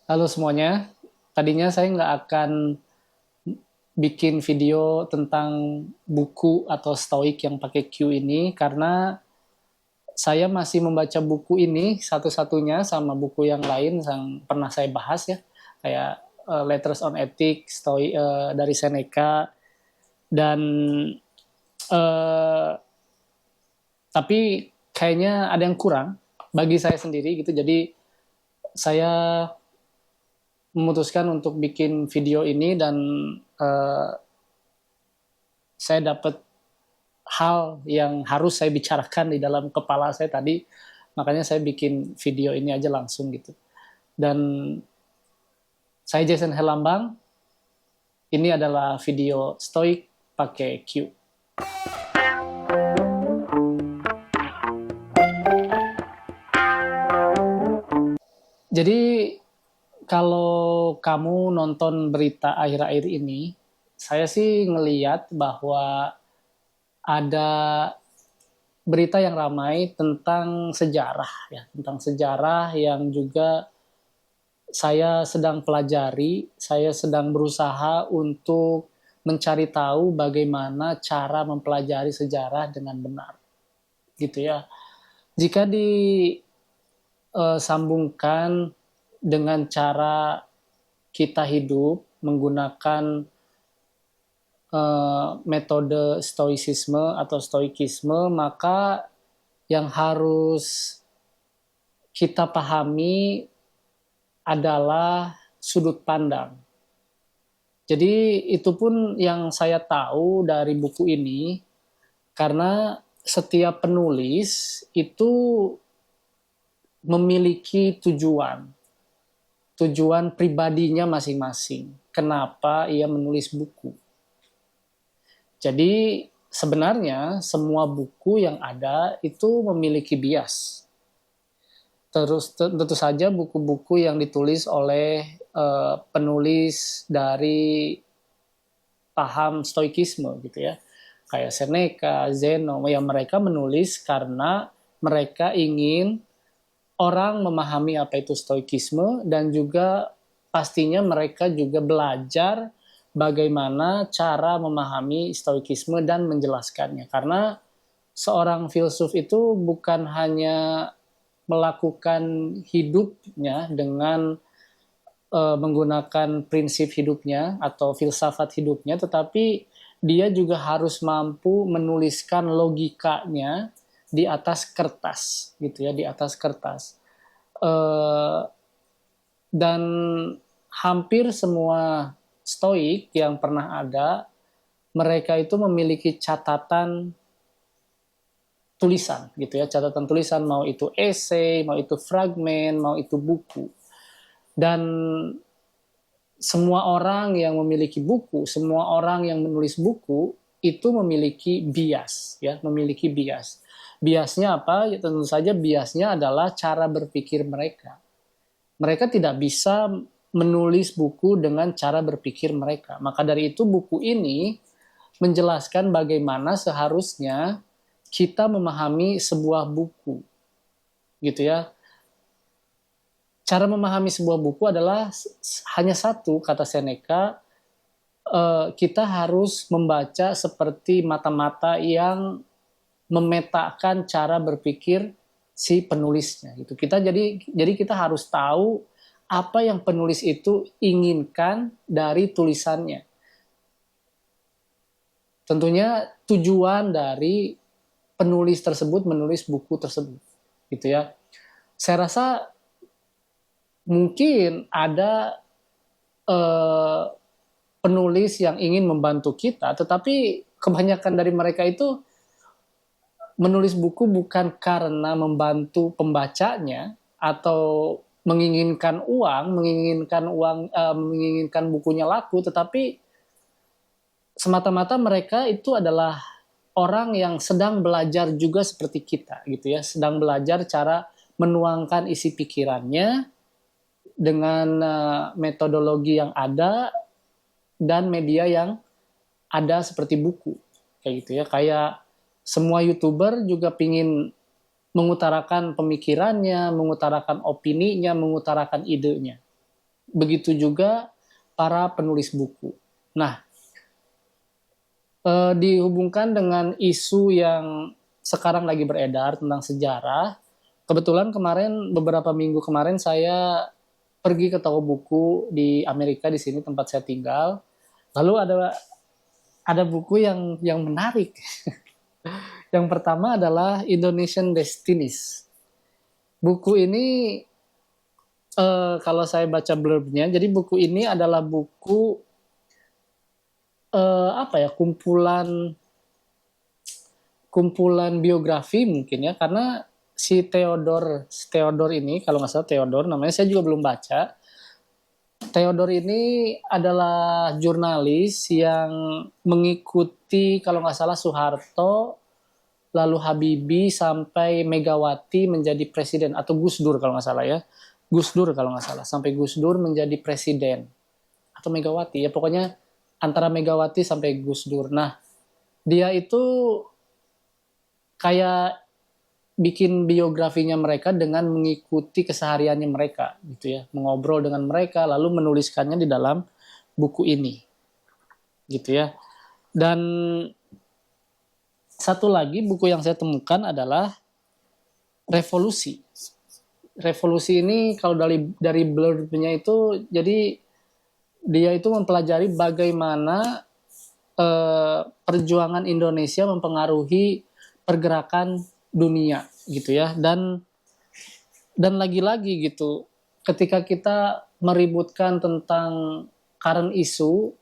Halo semuanya, tadinya saya nggak akan bikin video tentang buku atau stoik yang pakai Q ini karena saya masih membaca buku ini satu-satunya sama buku yang lain yang pernah saya bahas ya, kayak Letters on Ethics, Stoik dari Seneca dan uh, tapi kayaknya ada yang kurang bagi saya sendiri gitu. Jadi saya memutuskan untuk bikin video ini dan uh, saya dapat hal yang harus saya bicarakan di dalam kepala saya tadi, makanya saya bikin video ini aja langsung gitu. Dan saya Jason Herlambang, ini adalah video stoik pakai Q. Jadi kalau kamu nonton berita akhir-akhir ini, saya sih ngeliat bahwa ada berita yang ramai tentang sejarah ya, tentang sejarah yang juga saya sedang pelajari, saya sedang berusaha untuk mencari tahu bagaimana cara mempelajari sejarah dengan benar, gitu ya. Jika disambungkan dengan cara kita hidup menggunakan metode stoicisme atau stoikisme, maka yang harus kita pahami adalah sudut pandang. Jadi itu pun yang saya tahu dari buku ini, karena setiap penulis itu memiliki tujuan pribadinya masing-masing. Kenapa ia menulis buku? Jadi sebenarnya semua buku yang ada itu memiliki bias. Terus tentu saja buku-buku yang ditulis oleh penulis dari paham stoikisme gitu ya, kayak Seneca, Zeno, yang mereka menulis karena mereka ingin orang memahami apa itu stoikisme dan juga pastinya mereka juga belajar bagaimana cara memahami stoikisme dan menjelaskannya, karena seorang filsuf itu bukan hanya melakukan hidupnya dengan menggunakan prinsip hidupnya atau filsafat hidupnya, tetapi dia juga harus mampu menuliskan logikanya di atas kertas, gitu ya, di atas kertas. Dan hampir semua stoik yang pernah ada, mereka itu memiliki catatan tulisan, gitu ya, catatan tulisan, mau itu esai, mau itu fragmen, mau itu buku. Dan semua orang yang memiliki buku, semua orang yang menulis buku itu memiliki bias, ya, memiliki bias. Biasnya apa? Ya, tentu saja biasnya adalah cara berpikir mereka. Mereka tidak bisa menulis buku dengan cara berpikir mereka. Maka dari itu buku ini menjelaskan bagaimana seharusnya kita memahami sebuah buku, gitu ya. Cara memahami sebuah buku adalah hanya satu, kata Seneca, kita harus membaca seperti mata-mata yang memetakan cara berpikir si penulisnya. Gitu. Jadi kita harus tahu apa yang penulis itu inginkan dari tulisannya. Tentunya tujuan dari penulis tersebut menulis buku tersebut, gitu ya. Saya rasa mungkin ada penulis yang ingin membantu kita, tetapi kebanyakan dari mereka itu menulis buku bukan karena membantu pembacanya atau menginginkan bukunya laku, tetapi semata-mata mereka itu adalah orang yang sedang belajar juga seperti kita, gitu ya, sedang belajar cara menuangkan isi pikirannya dengan metodologi yang ada dan media yang ada seperti buku, kayak gitu ya. Kayak semua YouTuber juga pingin mengutarakan pemikirannya, mengutarakan opininya, mengutarakan idenya. begitu juga para penulis buku. Nah, dihubungkan dengan isu yang sekarang lagi beredar tentang sejarah. Kebetulan beberapa minggu kemarin saya pergi ke toko buku di Amerika, di sini tempat saya tinggal. Lalu ada buku yang menarik. Yang pertama adalah Indonesian Destinies. Buku ini kalau saya baca blurbnya, jadi buku ini adalah buku kumpulan biografi mungkin ya, karena si Theodor ini, kalau nggak salah Theodor namanya, saya juga belum baca. Theodor ini adalah jurnalis yang mengikuti, kalau nggak salah, Soeharto, lalu Habibie, sampai Megawati menjadi presiden, atau Gus Dur kalau nggak salah ya. Gus Dur kalau nggak salah, sampai Gus Dur menjadi presiden. Atau Megawati, ya pokoknya antara Megawati sampai Gus Dur. Nah, dia itu kayak bikin biografinya mereka dengan mengikuti kesehariannya mereka gitu ya, mengobrol dengan mereka lalu menuliskannya di dalam buku ini gitu ya. Dan satu lagi buku yang saya temukan adalah Revolusi. Revolusi ini kalau dari blurbnya itu, jadi dia itu mempelajari bagaimana perjuangan Indonesia mempengaruhi pergerakan dunia gitu ya. Dan lagi-lagi gitu, ketika kita meributkan tentang current issue,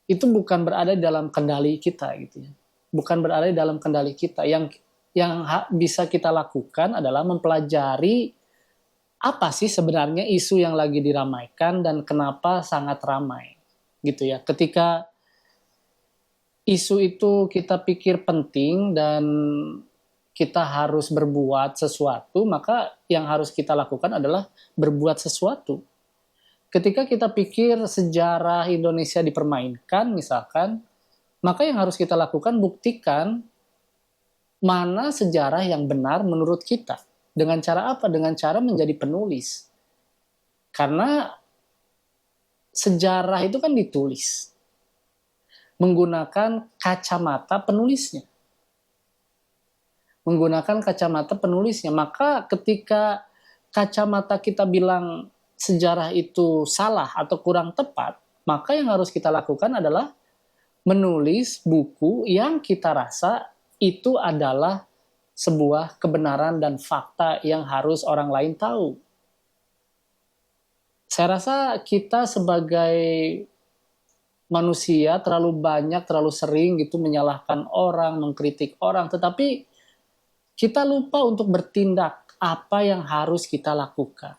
itu bukan berada dalam kendali kita gitu ya. Bukan berada dalam kendali kita. Yang bisa kita lakukan adalah mempelajari apa sih sebenarnya isu yang lagi diramaikan dan kenapa sangat ramai gitu ya. Ketika isu itu kita pikir penting dan kita harus berbuat sesuatu, maka yang harus kita lakukan adalah berbuat sesuatu. Ketika kita pikir sejarah Indonesia dipermainkan misalkan, maka yang harus kita lakukan buktikan mana sejarah yang benar menurut kita. Dengan cara apa? Dengan cara menjadi penulis. Karena sejarah itu kan ditulis menggunakan kacamata penulisnya. Maka ketika kacamata kita bilang sejarah itu salah atau kurang tepat, maka yang harus kita lakukan adalah menulis buku yang kita rasa itu adalah sebuah kebenaran dan fakta yang harus orang lain tahu. Saya rasa kita sebagai manusia terlalu sering gitu menyalahkan orang, mengkritik orang, tetapi kita lupa untuk bertindak apa yang harus kita lakukan.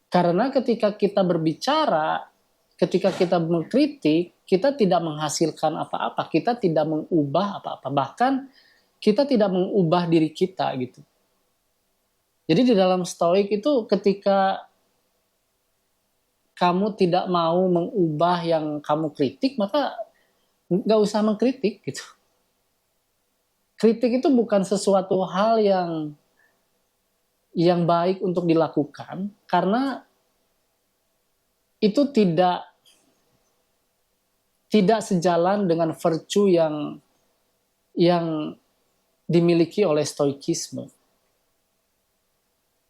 Karena ketika kita berbicara, ketika kita mengkritik, kita tidak menghasilkan apa-apa, kita tidak mengubah apa-apa, bahkan kita tidak mengubah diri kita gitu. Jadi di dalam Stoik itu ketika kamu tidak mau mengubah yang kamu kritik, maka nggak usah mengkritik gitu. Kritik itu bukan sesuatu hal yang baik untuk dilakukan, karena itu tidak sejalan dengan virtue yang dimiliki oleh Stoikisme.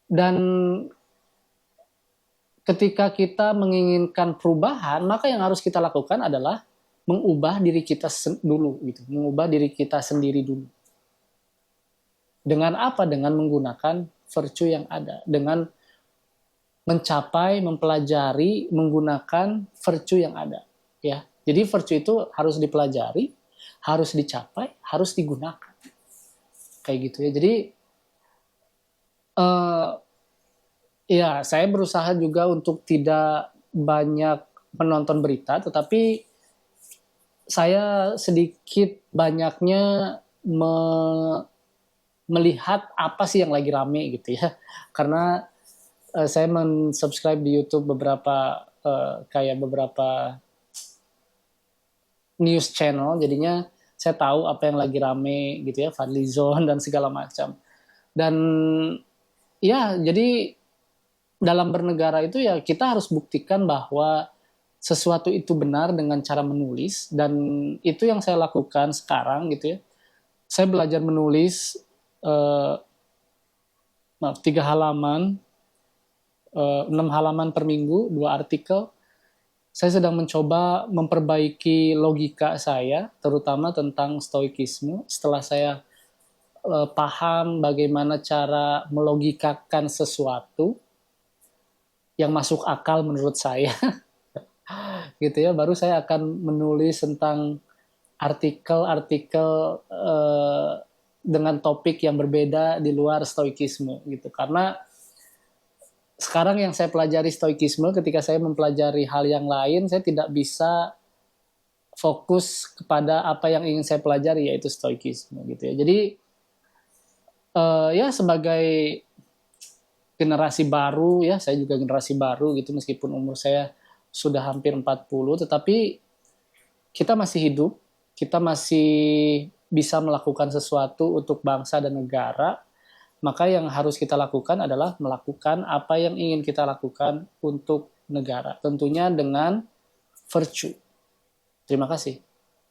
Dan ketika kita menginginkan perubahan, maka yang harus kita lakukan adalah mengubah diri kita dulu gitu, mengubah diri kita sendiri dulu. Dengan apa? Dengan menggunakan virtue yang ada, dengan mempelajari, menggunakan virtue yang ada, ya. Jadi virtue itu harus dipelajari, harus dicapai, harus digunakan, kayak gitu ya. Jadi ya saya berusaha juga untuk tidak banyak menonton berita, tetapi saya sedikit banyaknya melihat apa sih yang lagi rame gitu ya. Karena saya mensubscribe di YouTube beberapa news channel, jadinya saya tahu apa yang lagi rame gitu ya, Fadlizon dan segala macam. Dan ya jadi dalam bernegara itu ya kita harus buktikan bahwa sesuatu itu benar dengan cara menulis, dan itu yang saya lakukan sekarang gitu ya. Saya belajar menulis eh, 3 halaman, 6 halaman per minggu, 2 artikel. Saya sedang mencoba memperbaiki logika saya, terutama tentang stoikisme. Setelah saya paham bagaimana cara melogikakan sesuatu yang masuk akal menurut saya, gitu ya, baru saya akan menulis tentang artikel-artikel dengan topik yang berbeda di luar stoikisme, gitu. Karena sekarang yang saya pelajari stoikisme, ketika saya mempelajari hal yang lain, saya tidak bisa fokus kepada apa yang ingin saya pelajari, yaitu stoikisme, gitu ya. Jadi ya sebagai generasi baru ya, saya juga generasi baru gitu, meskipun umur saya sudah hampir 40, tetapi kita masih hidup, kita masih bisa melakukan sesuatu untuk bangsa dan negara. Maka yang harus kita lakukan adalah melakukan apa yang ingin kita lakukan untuk negara, tentunya dengan virtue. Terima kasih.